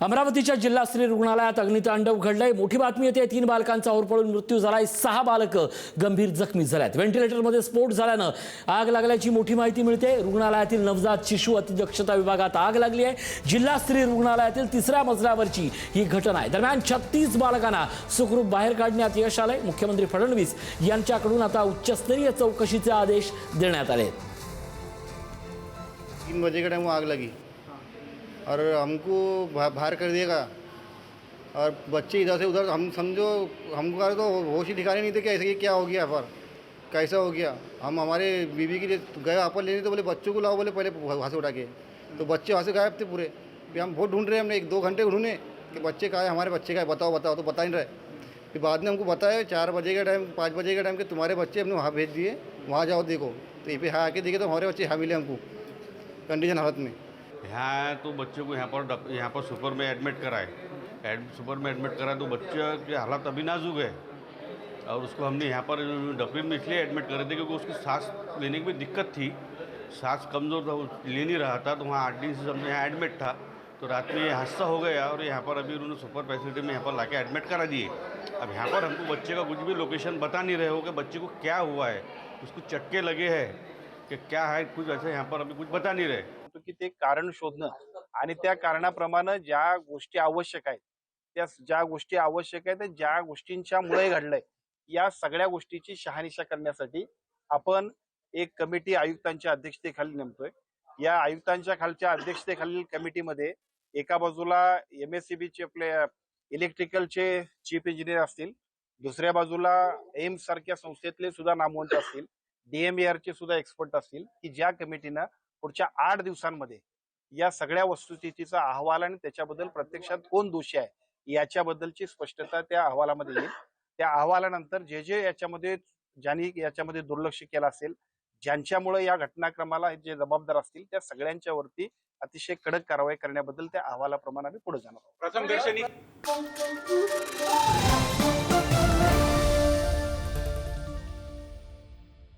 अमरावतीच्या जिल्हास्तरीय रुग्णालयात अग्नितांडव घडलंय। मोठी बातमी येते, 3 बालकांचा होरपळून मृत्यू झालाय, 6 बालक गंभीर जखमी झालेत। व्हेंटिलेटरमध्ये स्फोट झाल्यानं आग लागल्याची मोठी माहिती मिळते। रुग्णालयातील नवजात शिशु अतिदक्षता विभागात आग लागली आहे। जिल्हास्तरीय रुग्णालयातील 3ऱ्या मजल्यावरची ही घटना आहे। दरम्यान 36 बालकांना सुखरूप बाहेर काढण्यात यश आलंय। मुख्यमंत्री फडणवीस यांच्याकडून आता उच्चस्तरीय चौकशीचे आदेश देण्यात आले। 3 बजे के टाइम वो आग लगी और हमको बाहर कर दिएगा और बच्चे इधर से उधर, हम समझो हमको तो होश ही ठिकाने नहीं थे कि ऐसे क्या हो गया, पर कैसा हो गया। हम हमारे बीवी के लिए गए वापस लेने, तो बोले बच्चों को लाओ, बोले पहले वहाँ से उठा के, तो बच्चे वहाँ से गायब थे पूरे। फिर हम बहुत ढूंढ रहे हैं, हमने 1-2 घंटे ढूंढे कि बच्चे कहाँ है, हमारे बच्चे कहाँ है, बताओ बताओ, तो बता नहीं रहे। फिर बाद में हमको बताया 4 बजे का टाइम, 5 बजे का टाइम कि तुम्हारे बच्चे हमने वहाँ भेज दिए, वहाँ जाओ देखो। तो ये पे हाँ आके देखे तो हमारे बच्चे यहाँ मिले हमको कंडीशन हालत में। यहाँ तो बच्चों को यहाँ पर सुपर में एडमिट कराए, सुपर में एडमिट करा तो बच्चे की हालत अभी नाजुक है और उसको हमने यहाँ पर डफरी में इसलिए एडमिट करे थे क्योंकि उसकी सांस लेने की भी दिक्कत थी, सांस कमज़ोर था, वो ले नहीं रहा था। तो वहाँ 8 दिन से हमने यहाँ एडमिट था, तो रात में ये हादसा हो गया और यहाँ पर अभी उन्होंने सुपर फैसिलिटी में यहाँ पर लाके एडमिट करा दिए। अब यहाँ पर हमको बच्चे का कुछ भी लोकेशन बता नहीं रहे हो कि बच्चे को क्या हुआ है, उसको चटके लगे हैं कि क्या है, कुछ ऐसे यहाँ पर अभी कुछ बता नहीं रहे। की ते कारण शोधणं आणि त्या कारणाप्रमाणे ज्या गोष्टी आवश्यक आहेत, त्या ज्या गोष्टी आवश्यक आहेत ज्या गोष्टींच्या मुळे घडलंय, या सगळ्या गोष्टीची शहानिशा करण्यासाठी आपण एक कमिटी आयुक्तांच्या अध्यक्षतेखाली नेमतोय। या आयुक्तांच्या खालच्या अध्यक्षतेखालील कमिटीमध्ये एका बाजूला MSCBचे आपले इलेक्ट्रिकलचे चीफ इंजिनियर असतील, दुसऱ्या बाजूला एम्स सारख्या संस्थेतले सुद्धा नामवंत असतील, DMAR चे सुद्धा एक्सपर्ट असतील, की ज्या कमिटीनं पुढच्या 8 दिवसांमध्ये या सगळ्या वस्तुस्थितीचा अहवाल आणि त्याच्याबद्दल प्रत्यक्षात कोण दोषी आहे याच्याबद्दलची स्पष्टता त्या अहवालामध्ये येईल। त्या अहवालानंतर जे याच्यामध्ये ज्यांनी याच्यामध्ये दुर्लक्ष केलं असेल, ज्यांच्यामुळे या घटनाक्रमाला जे जबाबदार असतील, त्या सगळ्यांच्यावरती अतिशय कडक कारवाई करण्याबद्दल त्या अहवालाप्रमाणे आम्ही पुढे जाणार आहोत। प्रथम दर्शनी